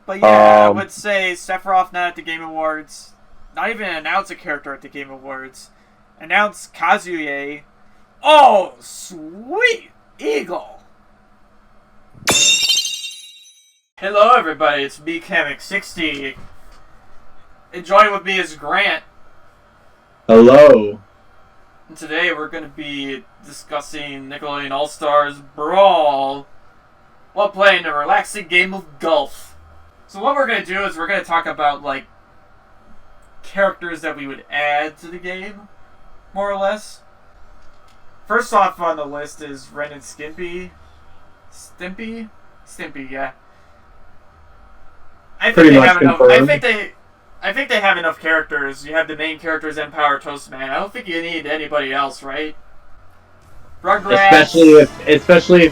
But yeah, I would say Sephiroth not at the Game Awards. Not even announce a character at the Game Awards. Announce Kazuya. Oh, sweet eagle! Hello everybody, it's me, Kamek60. And joining with me is Grant. Hello. And today we're going to be discussing Nickelodeon All-Stars Brawl while playing a relaxing game of golf. So what we're going to do is we're going to talk about, like, characters that we would add to the game, more or less. First off on the list is Ren and Stimpy. Stimpy, yeah. I think they have enough. I think they have enough characters. You have the main characters, Empower, Toastman. I don't think you need anybody else, right? Rugrats. Especially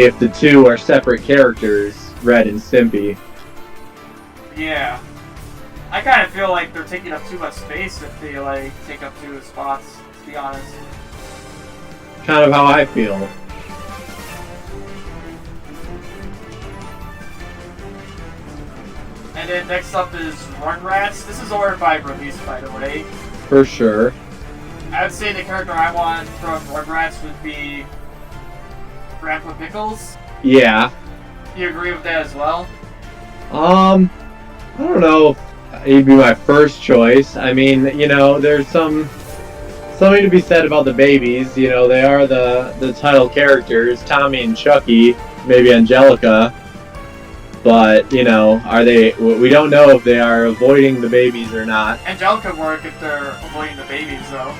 if the two are separate characters, Ren and Stimpy. Yeah. I kind of feel like they're taking up too much space if they, like, take up two spots, to be honest. Kind of how I feel. And then next up is Rugrats. This is ordered by release, by the way. For sure. I would say the character I want from Rugrats would be Grandpa Pickles. Yeah. You agree with that as well? I don't know if he'd be my first choice. I mean, you know, there's something to be said about the babies. You know, they are the title characters, Tommy and Chucky, maybe Angelica. But, you know, we don't know if they are avoiding the babies or not. Angelica would work if they're avoiding the babies, though.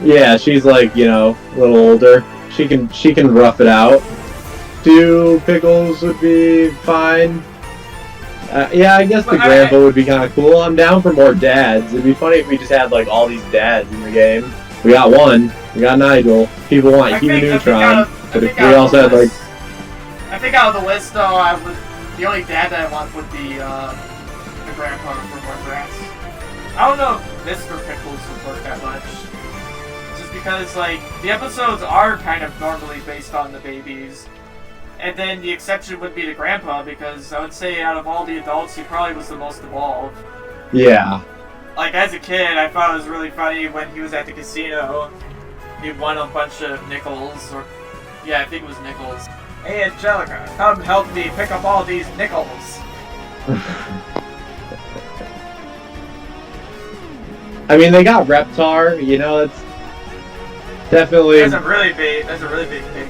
Yeah, she's like, you know, a little older. She can rough it out. Two Pickles would be fine. Yeah, I guess the grandpa would be kind of cool. I'm down for more dads. It'd be funny if we just had, like, all these dads in the game. We got one. We got Nigel. People want Hugh Neutron. But if we also had, like... I think out of the list, though, the only dad that I want would be the grandpa from Rugrats. I don't know if Mr. Pickles would work that much. Just because, like, the episodes are kind of normally based on the babies. And then the exception would be the grandpa, because I would say out of all the adults, he probably was the most evolved. Yeah. Like, as a kid, I thought it was really funny when he was at the casino. He won a bunch of nickels, or... yeah, I think it was nickels. Hey, Angelica, come help me pick up all these nickels. I mean, they got Reptar, you know, it's definitely... That's a really big pick.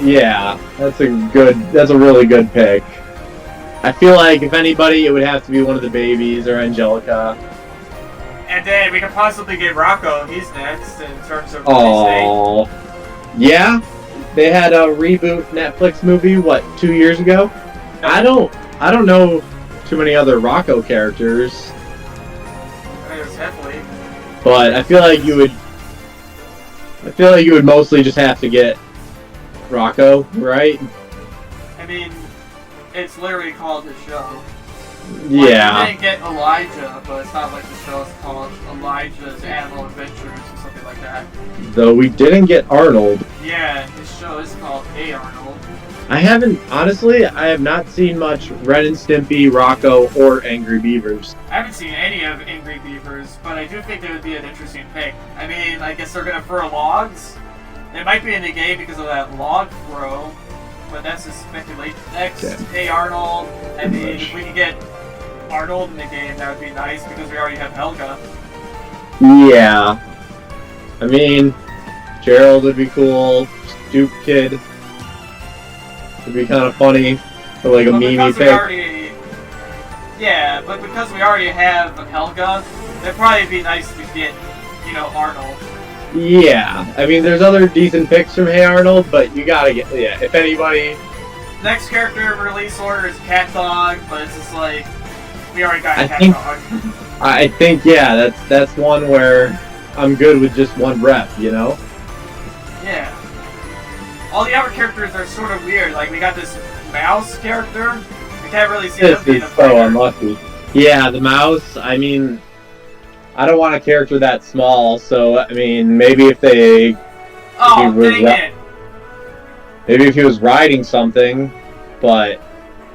Yeah, that's a really good pick. I feel like if anybody, it would have to be one of the babies or Angelica. And then we could possibly get Rocco. He's next in terms of release date. Yeah, they had a reboot Netflix movie 2 years ago. No. I don't know too many other Rocco characters. I mean, there's definitely. But I feel like you would mostly just have to get Rocco, right? I mean, it's literally called the show. Yeah. You didn't get Elijah, but it's not like the show is called Elijah's Animal Adventures or something like that. Though we didn't get Arnold. Yeah, this show is called Hey Arnold. I have not seen much Ren and Stimpy, Rocco, or Angry Beavers. I haven't seen any of Angry Beavers, but I do think they would be an interesting pick. I mean, I guess they're gonna throw logs. It might be in the game because of that log throw, but that's just speculation. Next, okay. Hey Arnold. I mean, if we could get Arnold in the game, that would be nice because we already have Helga. Yeah. I mean, Gerald would be cool. Stoop Kid would be kind of funny for like a Mimi pick. Yeah, but because we already have Helga, it'd probably be nice to get, you know, Arnold. Yeah, I mean, there's other decent picks from Hey Arnold, but you gotta get, yeah, if anybody... Next character release order is Cat Dog, but it's just like, we already got Cat Dog. I think, yeah, that's one where I'm good with just one rep, you know? Yeah. All the other characters are sort of weird, like we got this mouse character, we can't really see him being a fighter. So unlucky. Yeah, the mouse, I mean... I don't want a character that small, so, I mean, maybe if they... Oh, dang it! Maybe if he was riding something, But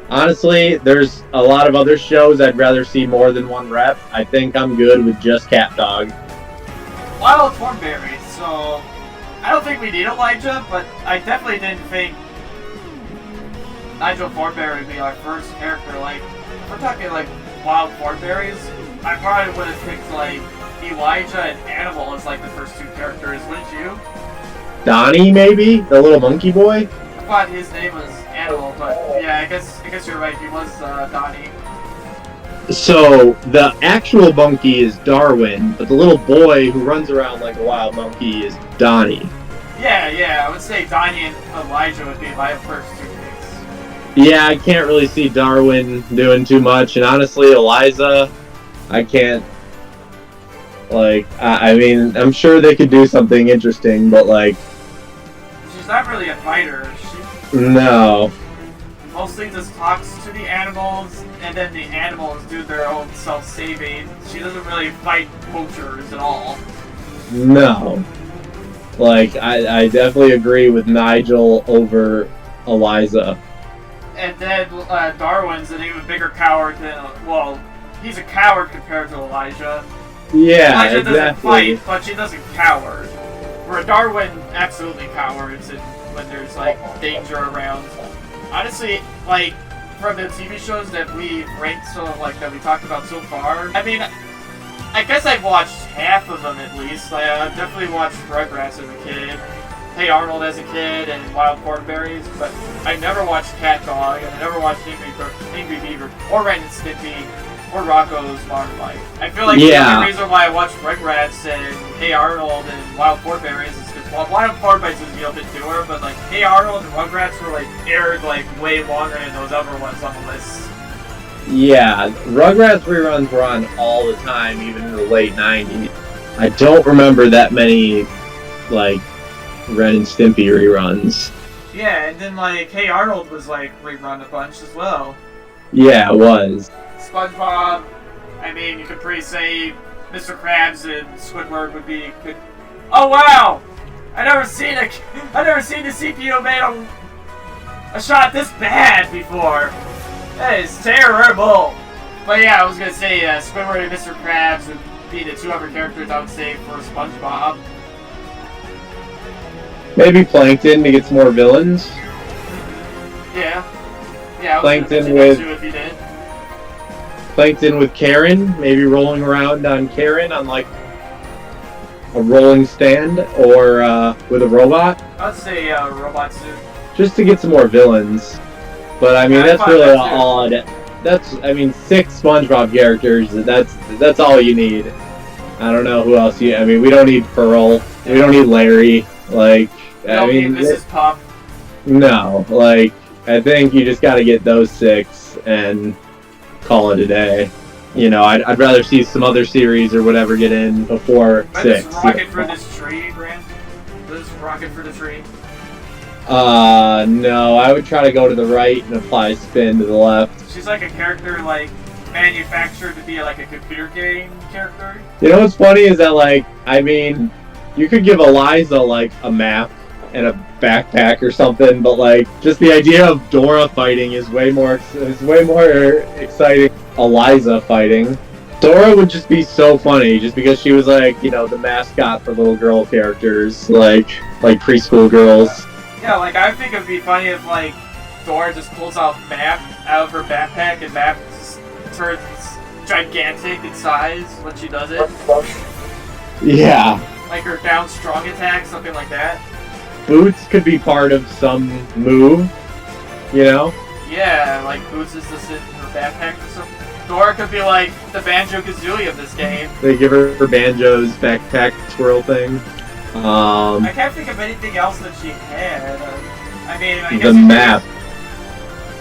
honestly, there's a lot of other shows I'd rather see more than one rep. I think I'm good with just CatDog. Wild Thornberry, so I don't think we need Elijah, but I definitely didn't think Nigel Thornberry would be our first character. Like, if we're talking like Wild Thornberries, I probably would have picked like Elijah and Animal as like the first two characters, wouldn't you? Donnie, maybe? The little monkey boy? I thought his name was Animal, but yeah, I guess you're right, he was Donnie. So, the actual monkey is Darwin, but the little boy who runs around like a wild monkey is Donnie. Yeah, I would say Donnie and Elijah would be my first two picks. Yeah, I can't really see Darwin doing too much, and honestly, Eliza, I can't, like, I mean, I'm sure they could do something interesting, but like... She's not really a fighter. She No. mostly just talks to the animals, and then the animals do their own self-saving. She doesn't really fight poachers at all. No. Like, I definitely agree with Nigel over Eliza. And then Darwin's an even bigger coward than, well, he's a coward compared to Elijah. Yeah, Elijah exactly. doesn't fight, but she doesn't cower. Where Darwin absolutely cowers when there's, like, danger around. Honestly, like, from the TV shows that we ranked, that we talked about so far, I mean, I guess I've watched half of them at least. I've definitely watched Rugrats as a kid, Hey Arnold as a kid, and Wild Thornberries, but I never watched CatDog, and I never watched Angry Beaver, or Ren and Stimpy, or Rocco's Modern Life. I feel like the only reason why I watched Rugrats and Hey Arnold and Wild Thornberries is because, well, Wild Thornberries was a bit newer, but like Hey Arnold and Rugrats were like aired like way longer than those other ones on the list. Yeah, Rugrats reruns were on all the time, even in the late 90s. I don't remember that many, like, Ren and Stimpy reruns. Yeah, and then like Hey Arnold was like rerun a bunch as well. Yeah, it was. SpongeBob, I mean, you could pretty say Mr. Krabs and Squidward would be good. Oh wow! I never seen the CPU made a shot this bad before. That is terrible. But yeah, I was gonna say Squidward and Mr. Krabs would be the two other characters I would say for SpongeBob. Maybe Plankton to get some more villains. Yeah, I was Plankton gonna with that too if you did. Plankton with Karen, maybe rolling around on Karen on like a rolling stand, or with a robot. I'd say robot suit. Just to get some more villains. But I mean, Yeah, that's really odd. That's, I mean, 6 SpongeBob characters. That's all you need. I don't know who else I mean, we don't need Pearl. We don't need Larry. Like, I mean, Mrs. Puff. No, like, I think you just got to get those 6 and call it a day. You know, I'd rather see some other series or whatever get in before 6. This rocket for this tree, Grant? This rocket for the tree? No, I would try to go to the right and apply spin to the left. She's like a character, like, manufactured to be like a computer game character. You know what's funny is that, like, I mean, you could give Eliza, like, a map and a backpack or something, but, like, just the idea of Dora fighting is way more exciting. Eliza fighting. Dora would just be so funny, just because she was, like, you know, the mascot for little girl characters, like preschool girls. Yeah, like, I think it'd be funny if, like, Dora just pulls out map out of her backpack and map just turns gigantic in size when she does it. Yeah. Like her down strong attack, something like that. Boots could be part of some move, you know? Yeah, like Boots is just in her backpack or something. Dora could be like the Banjo-Kazooie of this game. They give her Banjo's backpack swirl thing. I can't think of anything else that she had. I mean, I guess the map.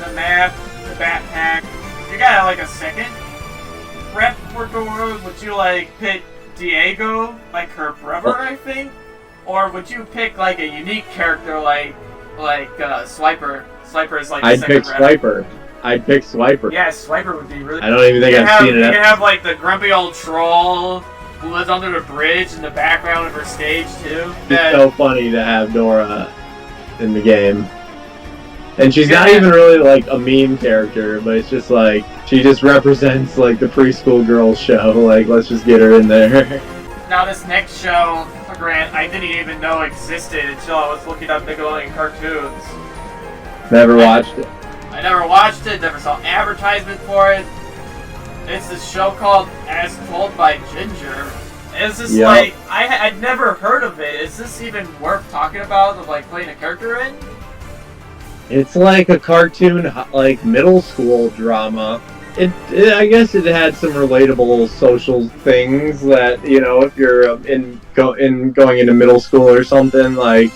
The map, the backpack. You got like a second rep for Dora. Would you like pick Diego, like her brother, I think? Or would you pick like a unique character like Swiper? Swiper is like I'd pick Swiper. I'd pick Swiper. Yeah, Swiper would be really. I don't even think I've seen it. You can have like the grumpy old troll who lives under the bridge in the background of her stage too. It's so funny to have Dora in the game. And she's not even really like a meme character, but it's just like she just represents like the preschool girl show. Like, let's just get her in there. Now this next show, Grant, I didn't even know existed until I was looking up Nickelodeon cartoons. Never watched it. I never watched it, never saw advertisement for it. It's this show called As Told by Ginger. Is this like, I'd never heard of it. Is this even worth talking about, of like playing a character in? It's like a cartoon, like middle school drama. I guess it had some relatable social things that, you know, if you're going into middle school or something, like,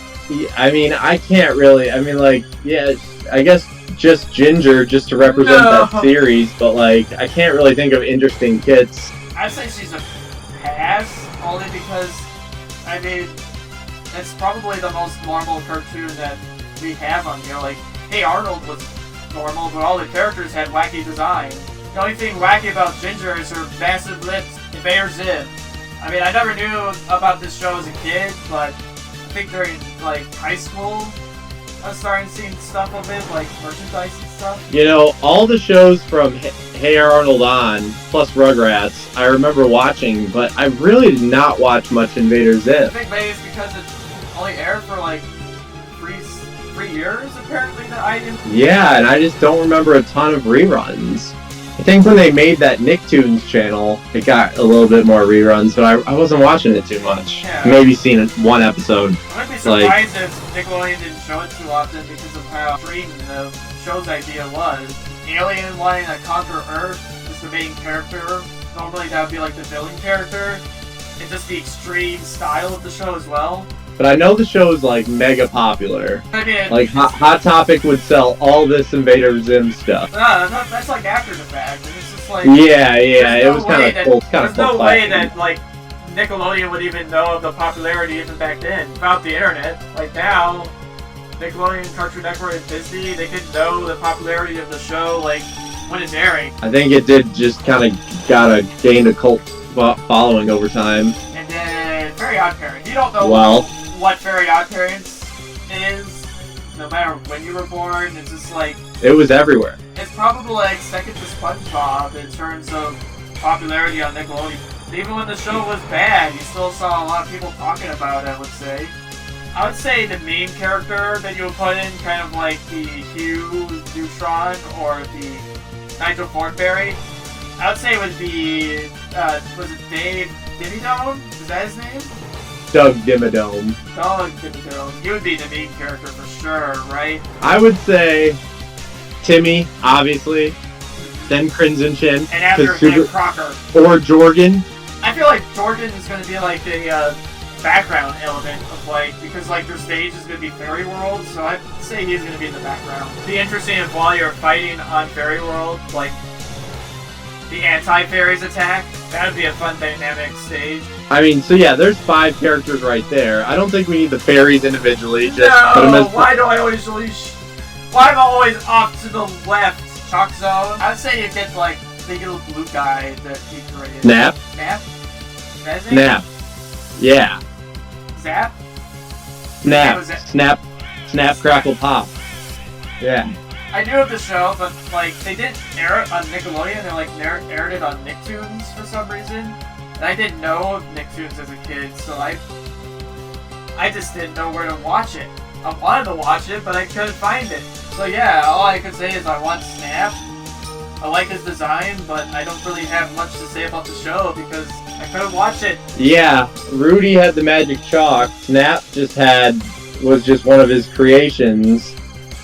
I mean, I can't really, I mean, like, yeah, I guess just Ginger just to represent that series, but like, I can't really think of interesting kids. I'd say she's a pass, only because, I mean, it's probably the most normal cartoon that we have on here. Like, Hey Arnold was normal, but all the characters had wacky design. The only thing wacky about Ginger is her massive lips and Invader Zim. I mean, I never knew about this show as a kid, but I think during, like, high school, I was starting seeing stuff of it, like merchandise and stuff. You know, all the shows from Hey Arnold on, plus Rugrats, I remember watching, but I really did not watch much Invader Zim. I think maybe it's because it only aired for, like, 3 years, apparently, that I didn't... Yeah, and I just don't remember a ton of reruns. I think when they made that Nicktoons channel, it got a little bit more reruns, but I wasn't watching it too much. Yeah. Maybe seen one episode. I might be surprised if Nickelodeon didn't show it too often because of how extreme the show's idea was. Alien wanting to conquer Earth is the main character. Normally that would be like the villain character. And just the extreme style of the show as well. But I know the show is like mega popular. I mean, like Hot Topic would sell all this Invader Zim stuff. That's like after the fact. It's just like it was kind of cool. There's no way that like Nickelodeon would even know of the popularity even back then without the internet. Like now, Nickelodeon, Cartoon Network, and Disney, they could know the popularity of the show like when it's airing. I think it did just kind of gain a cult following over time. And then Very Odd Parents. You don't know what Very Odd Parents is, no matter when you were born. It's just like... It was everywhere. It's probably like second to SpongeBob in terms of popularity on Nickelodeon. Even when the show was bad, you still saw a lot of people talking about it, I would say. I would say the main character that you would put in, kind of like the Hugh Neutron or the Nigel Thornberry, I would say it would be, was it Dave Dimmadome? Is that his name? Doug Dimmadome. Doug Dimmadome. He would be the main character for sure, right? I would say Timmy, obviously. Then Crimson Chin. And after Nick Crocker. Or Jorgen. I feel like Jorgen is going to be like the background element of like, because like their stage is going to be Fairy World, so I'd say he's going to be in the background. It'd be interesting if while you're fighting on Fairy World, like the anti-fairies attack. That would be a fun dynamic stage. I mean, so yeah, there's 5 characters right there. I don't think we need the fairies individually. Just put them as... why am I always off to the left? Chalk Zone? I'd say you get like the little blue guy that he created. Nap? Nap? That's Nap. Yeah. Zap? Nap. Snap, crackle, pop. Yeah. I knew of the show, but like they didn't air it on Nickelodeon. They like aired it on Nicktoons for some reason, and I didn't know of Nicktoons as a kid, so I just didn't know where to watch it. I wanted to watch it, but I couldn't find it. So yeah, all I could say is I want Snap. I like his design, but I don't really have much to say about the show because I couldn't watch it. Yeah, Rudy had the magic chalk. Snap was just one of his creations.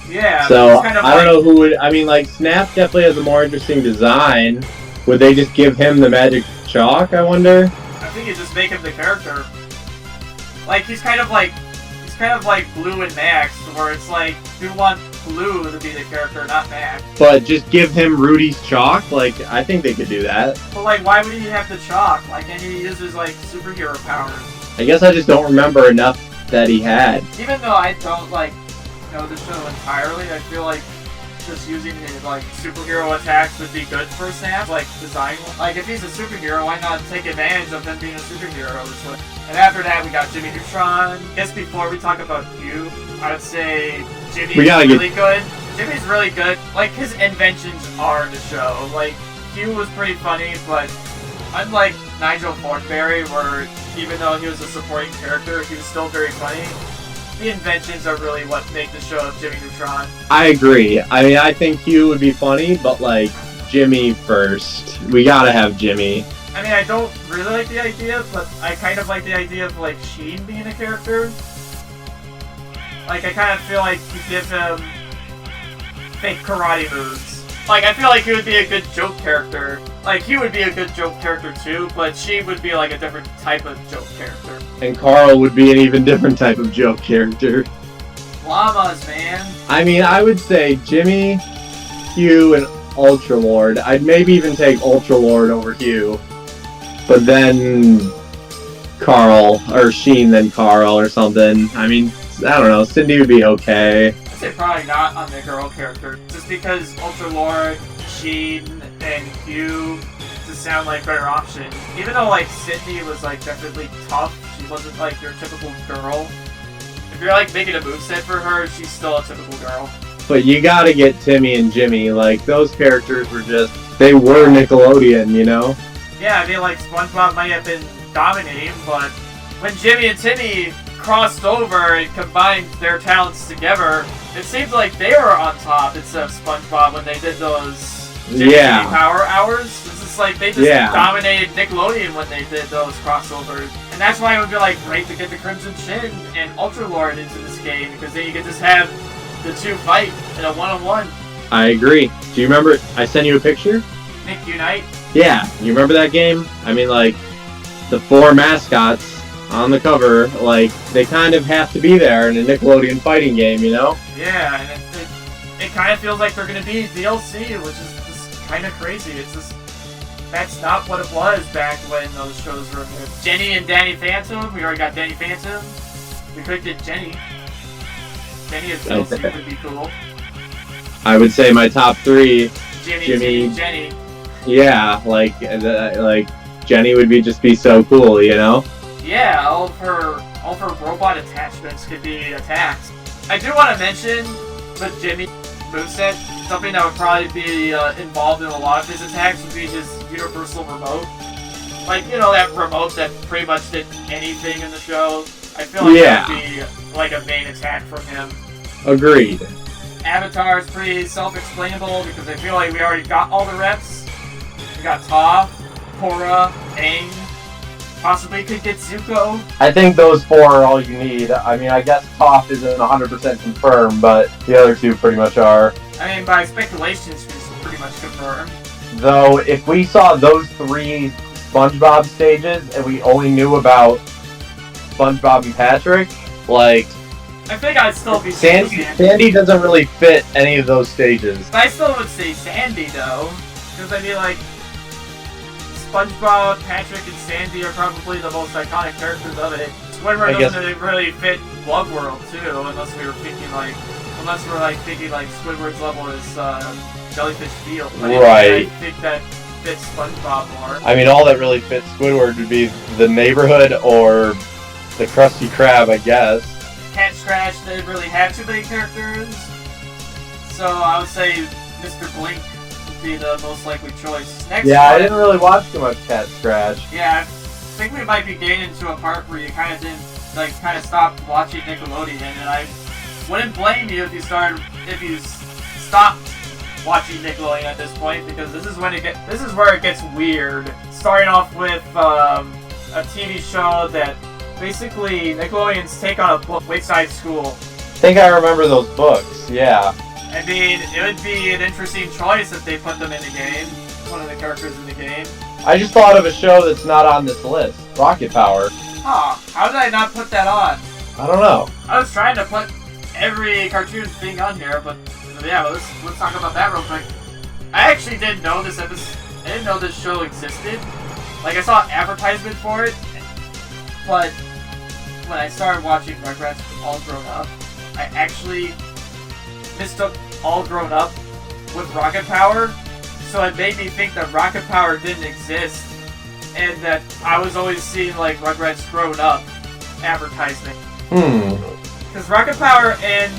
Yeah, so kind of I don't know who would. I mean, like Snap definitely has a more interesting design. Would they just give him the magic chalk? I wonder. I think you just make him the character. Like he's kind of like Blue and Max, where it's like you want Blue to be the character, not Max. But just give him Rudy's chalk. Like I think they could do that. But like, why would he have the chalk? Like, and he uses like superhero powers. I guess I just don't remember enough that he had. Even though I don't like know the show entirely, I feel like just using his like superhero attacks would be good for Snap. Like design, like if he's a superhero, why not take advantage of him being a superhero? And after that, we got Jimmy Neutron. I guess before we talk about you, I would say Jimmy's really good. Jimmy's really good. Like, his inventions are in the show. Like, Hugh was pretty funny, but unlike Nigel Thornberry, where even though he was a supporting character, he was still very funny. The inventions are really what make the show of Jimmy Neutron. I agree. I mean, I think Hugh would be funny, but like Jimmy first. We gotta have Jimmy. I mean, I don't really like the idea, but I kind of like the idea of like Sheen being a character. Like, I kind of feel like you give him fake karate moves. Like, I feel like he would be a good joke character. Like, he would be a good joke character too, but she would be like a different type of joke character. And Carl would be an even different type of joke character. Llamas, man. I mean, I would say Jimmy, Hugh, and Ultra Lord. I'd maybe even take Ultra Lord over Hugh. But then Carl, or Sheen, then Carl, or something. I mean, I don't know. Cindy would be okay. I'd say probably not on the girl character. Just because Ultra Lord, Sheen, and Hugh just sound like better options. Even though, like, Cindy was, like, definitely tough, she wasn't, like, your typical girl. If you're, like, making a moveset for her, she's still a typical girl. But you gotta get Timmy and Jimmy. Like, those characters were just... They were Nickelodeon, you know? Yeah, I mean, like, SpongeBob might have been dominating, but when Jimmy and Timmy crossed over and combined their talents together, it seemed like they were on top instead of SpongeBob when they did those Jimmy Power Hours. It's just like they just dominated Nickelodeon when they did those crossovers. And that's why it would be like great to get the Crimson Chin and Ultra Lord into this game, because then you could just have the two fight in a one-on-one. I agree. Do you remember I sent you a picture? Nick Unite? Yeah, you remember that game? I mean, like, the 4 mascots on the cover, like, they kind of have to be there in a Nickelodeon fighting game, you know? Yeah, and it kind of feels like they're going to be DLC, which is just kind of crazy. It's just, that's not what it was back when those shows were made. Jenny and Danny Phantom, we already got Danny Phantom. We could get Jenny. Jenny as DLC would be cool. I would say my top 3, Jimmy, Jenny. Yeah, like Jenny would just be so cool, you know? Yeah, all of her robot attachments could be attacks. I do want to mention with Jimmy moveset, something that would probably be involved in a lot of his attacks would be his universal remote. Like, you know, that remote that pretty much did anything in the show. I feel like that would be like a main attack from him. Agreed. Avatar is pretty self-explainable because I feel like we already got all the reps. We got Toph, Korra, Aang. Possibly could get Zuko. I think those 4 are all you need. I mean, I guess Toph isn't 100% confirmed, but the other 2 pretty much are. I mean, by speculation, she's pretty much confirmed. Though, if we saw those 3 SpongeBob stages and we only knew about SpongeBob and Patrick, like... I think I'd still be Sandy doesn't really fit any of those stages. But I still would say Sandy, though. Because I mean, like... SpongeBob, Patrick, and Sandy are probably the most iconic characters of it. Squidward doesn't really fit Love World too, unless we're thinking like Squidward's level is Jellyfish Field. Right. I think that fits SpongeBob more. I mean, all that really fits Squidward would be the neighborhood or the Krusty Krab, I guess. Cat Scratch didn't really have too many characters, so I would say Mr. Blink be the most likely choice. Next I didn't really watch too much Cat Scratch. Yeah, I think we might be getting into a part where you kind of stopped watching Nickelodeon, and I wouldn't blame you if you stopped watching Nickelodeon at this point, because this is where it gets weird. Starting off with a TV show that basically Nickelodeon's take on a book, Wayside School. I think I remember those books, yeah. I mean, it would be an interesting choice if they put them in the game. One of the characters in the game. I just thought of a show that's not on this list. Rocket Power. Huh. How did I not put that on? I don't know. I was trying to put every cartoon thing on here, but yeah, let's talk about that real quick. I actually didn't know this episode. I didn't know this show existed. Like, I saw an advertisement for it, but when I started watching Rugrats All Grown Up, I actually mistook All Grown Up with Rocket Power, so it made me think that Rocket Power didn't exist, and that I was always seeing like Rugrats Grown Up advertisement. Because Rocket Power and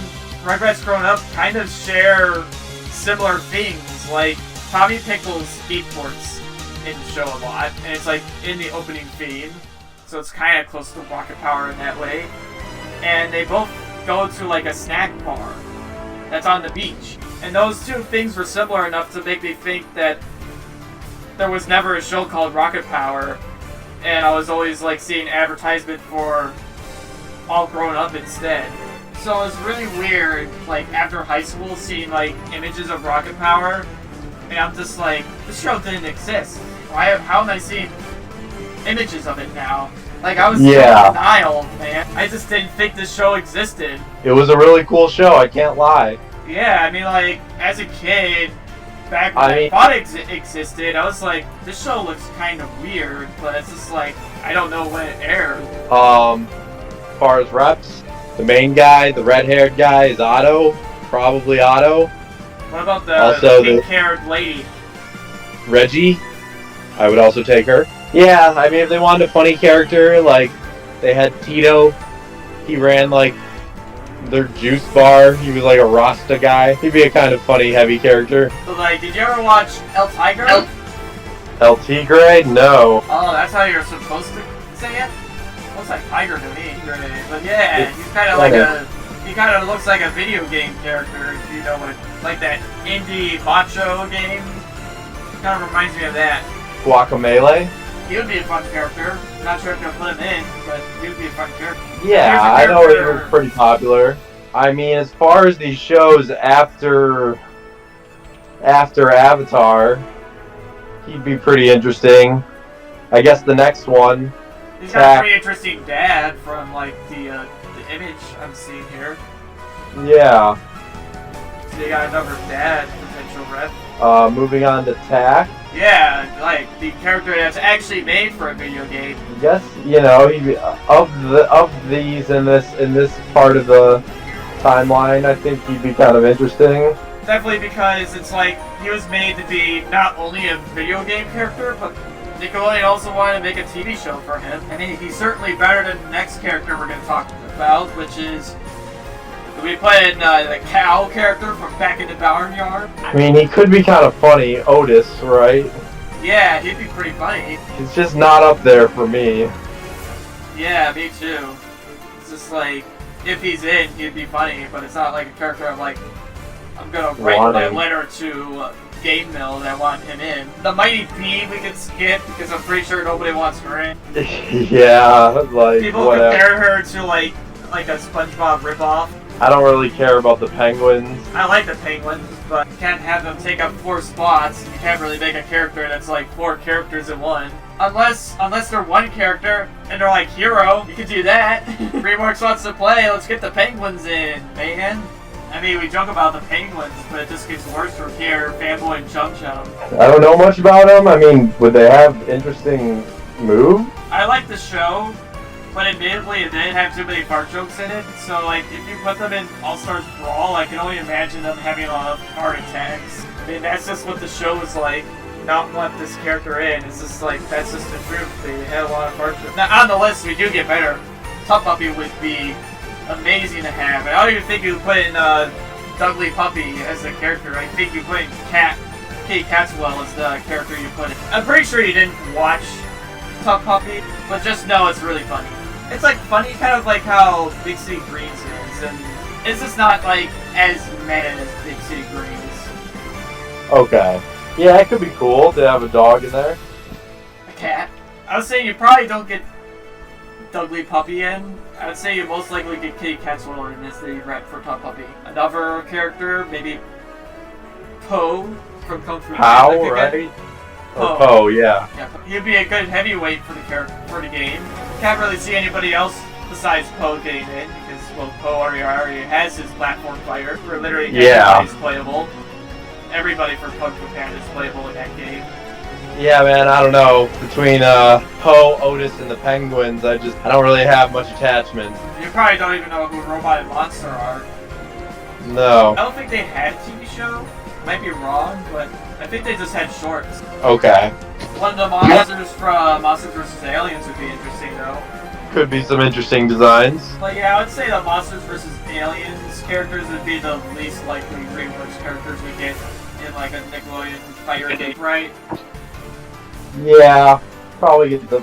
Rugrats Grown Up kind of share similar things. Like, Tommy Pickles skateboards in the show a lot, and it's like in the opening theme, so it's kind of close to Rocket Power in that way. And they both go to like a snack bar that's on the beach. And those two things were similar enough to make me think that there was never a show called Rocket Power, and I was always like seeing advertisement for All Grown Up instead. So it was really weird, like after high school, seeing like images of Rocket Power, and I'm just like, this show didn't exist. How am I seeing images of it now? Like, I was so in denial, man. I just didn't think this show existed. It was a really cool show, I can't lie. Yeah, I mean, like, as a kid, back when I thought it existed, I was like, this show looks kind of weird, but it's just like, I don't know when it aired. As far as reps, the main guy, the red-haired guy, is Otto. Probably Otto. What about the pink-haired lady? Reggie. I would also take her. Yeah, I mean, if they wanted a funny character, like, they had Tito. He ran, like, their juice bar. He was like a Rasta guy. He'd be a kind of funny, heavy character. So, like, did you ever watch El Tigre? El Tigre? No. Oh, that's how you're supposed to say it? Looks like Tiger to me. But yeah, he's kind of like he kind of looks like a video game character, if you know what, like that indie macho game. Kind of reminds me of that. Guacamole? He would be a fun character. Not sure if they'll put him in, but he would be a fun character. Yeah, I know he was pretty popular. I mean, as far as these shows after Avatar, he'd be pretty interesting. I guess the next one. He's got a pretty interesting dad from like the image I'm seeing here. Yeah. So you got another dad potential rep. Moving on to Tak. Yeah, like the character that's actually made for a video game. Yes, you know, of these in this part of the timeline, I think he'd be kind of interesting. Definitely, because it's like he was made to be not only a video game character, but Nickelodeon also wanted to make a TV show for him. I mean, he's certainly better than the next character we're going to talk about, which is we played the cow character from Back in the Barnyard. I mean, he could be kind of funny, Otis, right? Yeah, he'd be pretty funny. He's just not up there for me. Yeah, me too. It's just like, if he's in, he'd be funny, but it's not like a character I'm like, I'm gonna write a letter to Game Mill that want him in. The Mighty Bee we could skip, because I'm pretty sure nobody wants her in. Yeah, like, people compare her to like a SpongeBob ripoff. I don't really care about the penguins. I like the penguins, but you can't have them take up 4 spots. You can't really make a character that's like 4 characters in one. Unless they're one character and they're like hero, you could do that. DreamWorks wants to play, let's get the penguins in, man. I mean, we joke about the penguins, but it just gets worse from here, Fanboy and Chum Chum. I don't know much about them. I mean, would they have interesting moves? I like the show, but admittedly it didn't have too many fart jokes in it, so like, if you put them in All-Stars Brawl, I can only imagine them having a lot of heart attacks. I mean, that's just what the show was like. Not want this character in, it's just like, that's just the truth. They had a lot of fart jokes. Now, on the list, we do get better. Tough Puppy would be amazing to have. And I don't even think you put in Dudley Puppy as the character. I think you put in Kate Catswell as the character you put in. I'm pretty sure you didn't watch Tough Puppy, but just know it's really funny. It's like funny, kind of like how Big City Greens is, and it's just not like as meta as Big City Greens. Okay. Yeah, it could be cool to have a dog in there. A cat. I was saying you probably don't get Dudley Puppy in. I would say you most likely get Kate Catswell in as the rep for Tough Puppy. Another character, maybe Poe from Kung Fu Panda. Right? Poe, yeah. He'd be a good heavyweight for the game. Can't really see anybody else besides Poe getting in, because, well, Poe already has his platform fighter, where literally everybody's playable. Everybody from Kung Fu Panda is playable in that game. Yeah, man, I don't know. Between Poe, Otis, and the Penguins, I don't really have much attachment. You probably don't even know who Robot and Monster are. No. I don't think they had a TV show. Might be wrong, but I think they just had shorts. Okay. One of the monsters from Monsters vs. Aliens would be interesting, though. Could be some interesting designs. Like, yeah, I would say the Monsters vs. Aliens characters would be the least likely DreamWorks characters we get in, like, a Nickelodeon fighter game, right? Yeah, probably get the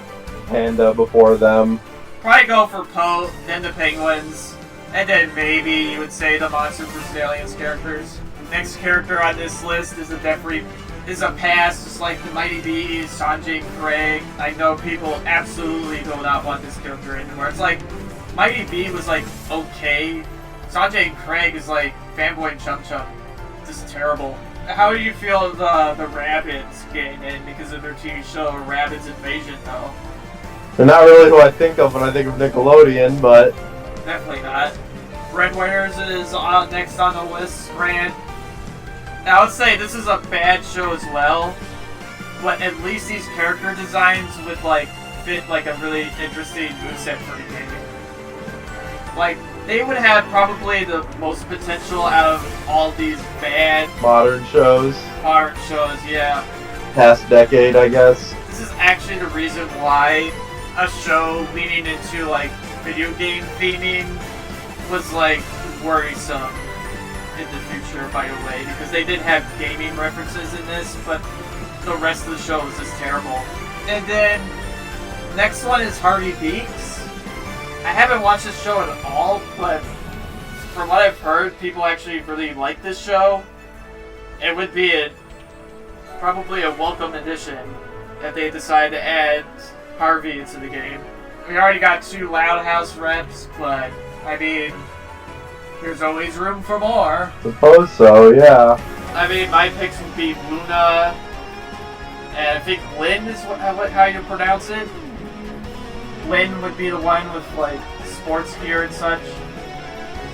panda before them. Probably go for Poe, then the Penguins, and then maybe you would say the Monsters vs. Aliens characters. Next character on this list is a pass, just like the Mighty Bees, Sanjay and Craig. I know people absolutely do not want this character anymore. It's like, Mighty B was like, okay. Sanjay and Craig is like, Fanboy and Chum Chum. Just terrible. How do you feel the Rabbids getting in because of their TV show, Rabbids Invasion, though? They're not really who I think of when I think of Nickelodeon, but... Definitely not. Breadwinners is next on the list, Grant. I would say this is a bad show as well, but at least these character designs would like fit like a really interesting moveset for the game. Like, they would have probably the most potential out of all these bad modern shows, yeah. Past decade, I guess. This is actually the reason why a show leaning into like video game theming was like worrisome in the future, by the way, because they did have gaming references in this, but the rest of the show was just terrible. And then, next one is Harvey Beaks. I haven't watched this show at all, but from what I've heard, people actually really like this show. It would be probably a welcome addition if they decide to add Harvey into the game. We already got 2 Loud House reps, but, I mean, there's always room for more. Suppose so, yeah. I mean, my picks would be Luna, and I think Lynn is how you pronounce it. Lynn would be the one with, like, sports gear and such.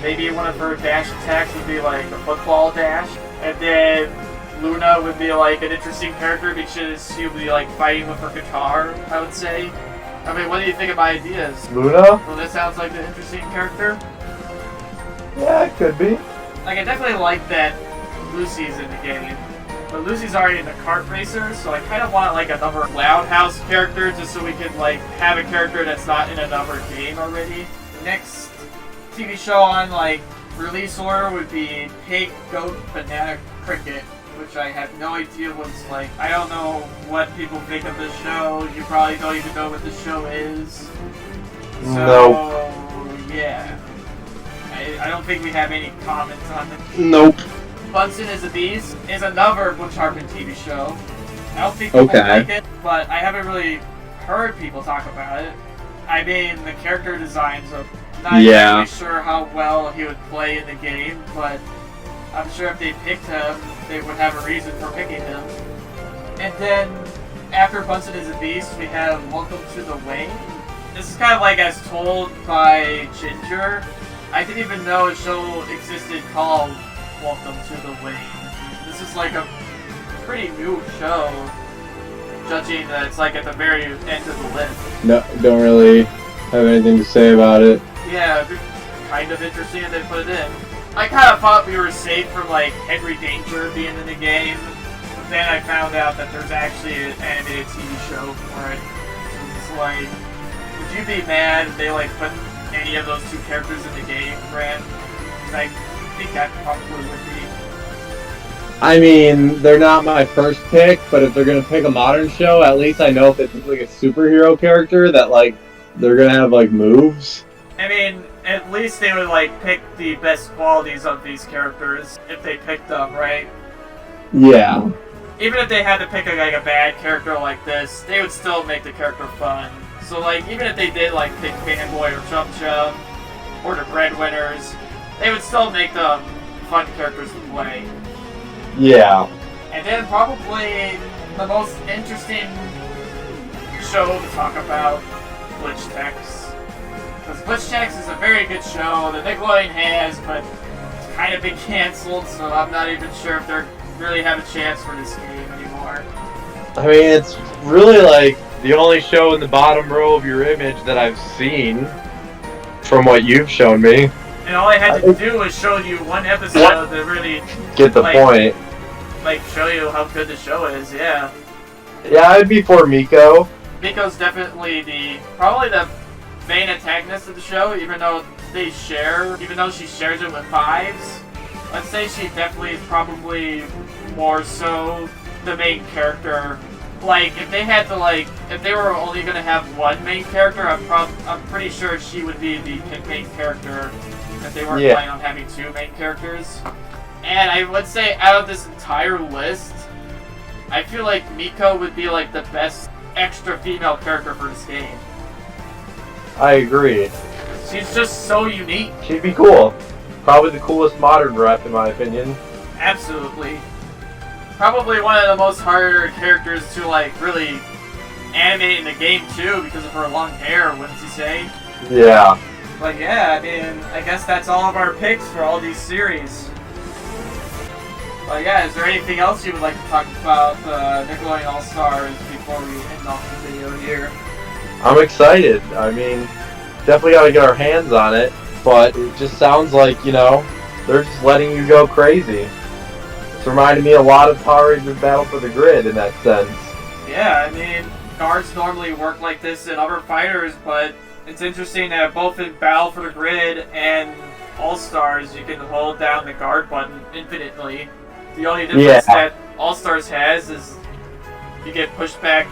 Maybe one of her dash attacks would be, like, a football dash. And then Luna would be, like, an interesting character because she would be, like, fighting with her guitar, I would say. I mean, what do you think of my ideas? Luna? Well, this sounds like an interesting character. Yeah, it could be. Like, I definitely like that Lucy's in the game. But Lucy's already in the kart racer, so I kind of want, like, another Loud House character just so we can, like, have a character that's not in another game already. Next TV show on, like, release order would be Pig, Goat, Banana, Cricket, which I have no idea what's like. I don't know what people think of this show. You probably don't even know what this show is. So, nope. Yeah. I don't think we have any comments on it. Nope. Bunsen is a Beast is another Butch Hartman TV show. I don't think people like it, but I haven't really heard people talk about it. I mean, the character designs are not really sure how well he would play in the game, but I'm sure if they picked him, they would have a reason for picking him. And then, after Bunsen is a Beast, we have Welcome to the Wing. This is kind of like as told by Ginger. I didn't even know a show existed called Welcome to the Wing. This is like a pretty new show, judging that it's like at the very end of the list. No, don't really have anything to say about it. Yeah, it'd be kind of interesting if they put it in. I kind of thought we were safe from like Henry Danger being in the game, but then I found out that there's actually an animated TV show for it. So it's like, would you be mad if they like put any of those 2 characters in the game, Grant? I think that probably would be. I mean, they're not my first pick, but if they're gonna pick a modern show, at least I know if they pick like a superhero character that like they're gonna have like moves. I mean, at least they would like pick the best qualities of these characters if they picked them, right? Yeah. Even if they had to pick like a bad character like this, they would still make the character fun. So like, even if they did like pick Fanboy or Chum Chum or the Breadwinners, they would still make them fun characters to play. Yeah. And then probably the most interesting show to talk about, Glitch Techs. Because Glitch Techs is a very good show that Nickelodeon has, but it's kind of been canceled, so I'm not even sure if they really have a chance for this game anymore. I mean, it's really like the only show in the bottom row of your image that I've seen from what you've shown me. And all I had to do was show you one episode to really get the point. Like, show you how good the show is, yeah. Yeah, I'd be for Miko. Miko's definitely probably the main antagonist of the show, even though she shares it with Fives. Let's say she definitely is probably more so the main character. Like, if they were only gonna have one main character, I'm pretty sure she would be the main character if they weren't planning on having two main characters. And I would say out of this entire list, I feel like Miko would be like the best extra female character for this game. I agree. She's just so unique. She'd be cool. Probably the coolest modern rep in my opinion. Absolutely. Probably one of the most harder characters to like really animate in the game too because of her long hair, wouldn't you say? Yeah. But yeah, I mean, I guess that's all of our picks for all these series. But yeah, is there anything else you would like to talk about Nickelodeon All-Stars before we end off the video here? I'm excited. I mean, definitely gotta get our hands on it, but it just sounds like, you know, they're just letting you go crazy. It's reminded me a lot of Power Rangers Battle for the Grid in that sense. Yeah, I mean, guards normally work like this in other fighters, but it's interesting that both in Battle for the Grid and All-Stars, you can hold down the guard button infinitely. The only difference that All-Stars has is you get pushed back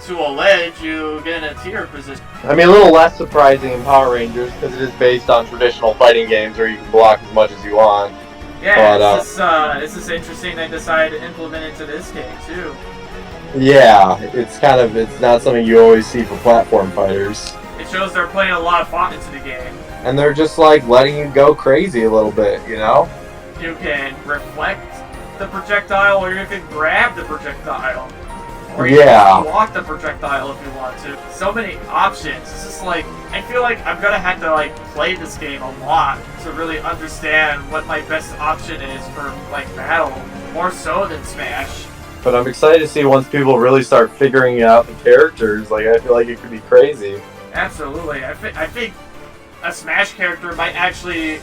to a ledge, you get in a teeter position. I mean, a little less surprising in Power Rangers because it is based on traditional fighting games where you can block as much as you want. Yeah, but, it's just interesting they decided to implement it to this game too. Yeah, it's not something you always see for platform fighters. It shows they're putting a lot of thought into the game. And they're just like letting you go crazy a little bit, you know? You can reflect the projectile, or you can grab the projectile. Or you can block the projectile if you want to. So many options. It's just like, I feel like I'm gonna have to like play this game a lot to really understand what my best option is for like battle, more so than Smash. But I'm excited to see once people really start figuring out the characters. Like, I feel like it could be crazy. Absolutely. I think a Smash character might actually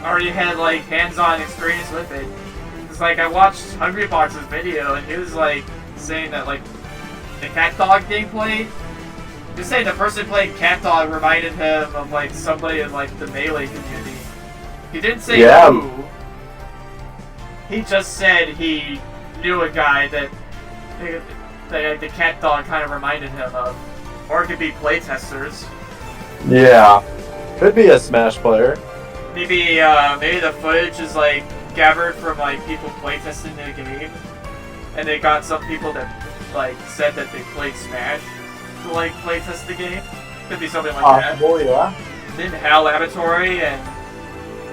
already had like hands-on experience with it. It's like I watched Hungrybox's video and he was like saying that like the Cat Dog gameplay, just saying the person playing Cat Dog reminded him of like somebody in like the Melee community. He didn't say who. He just said he knew a guy that the Cat Dog kind of reminded him of. Or it could be playtesters. Yeah. Could be a Smash player. Maybe the footage is like gathered from like people playtesting the game, and they got some people that like said that they played Smash to like playtest the game. Could be something like that. Oh yeah. Then HAL Laboratory and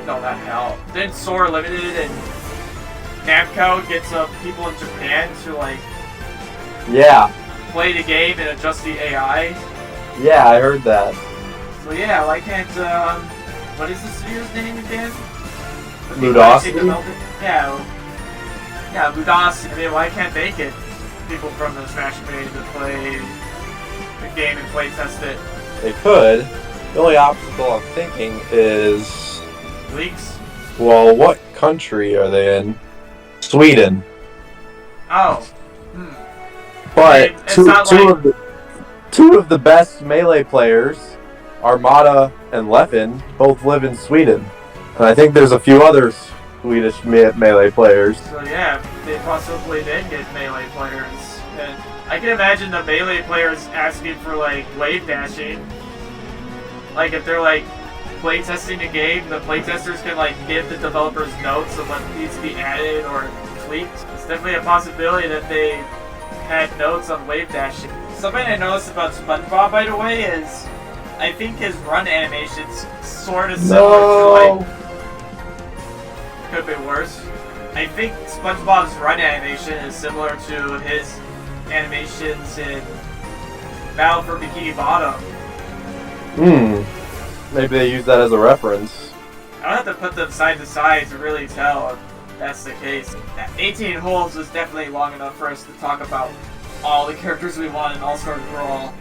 no, not HAL. Then Sora Limited and Namco get some people in Japan to like play the game and adjust the AI. Yeah, I heard that. So yeah, why can't what is the studio's name again? Ludosity? Yeah, Ludosity. I mean, why can't they get people from the Smash community to play the game and play test it? They could. The only obstacle I'm thinking is... Leaks? Well, what country are they in? Sweden. Oh. But two of the best Melee players, Armada and Leffen, both live in Sweden. And I think there's a few other Swedish Melee players. So yeah, they possibly did get Melee players. And I can imagine the Melee players asking for like wave dashing. Like if they're like playtesting a game, the playtesters can like give the developers notes of what needs to be added or tweaked. It's definitely a possibility that they had notes on wave dashing. Something I noticed about SpongeBob, by the way, is I think his run animation's sort of similar to like... Could be worse. I think SpongeBob's run animation is similar to his animations in Battle for Bikini Bottom. Maybe they use that as a reference. I'll have to put them side to side to really tell if that's the case. 18 holes was definitely long enough for us to talk about all the characters we want in All-Stars Brawl.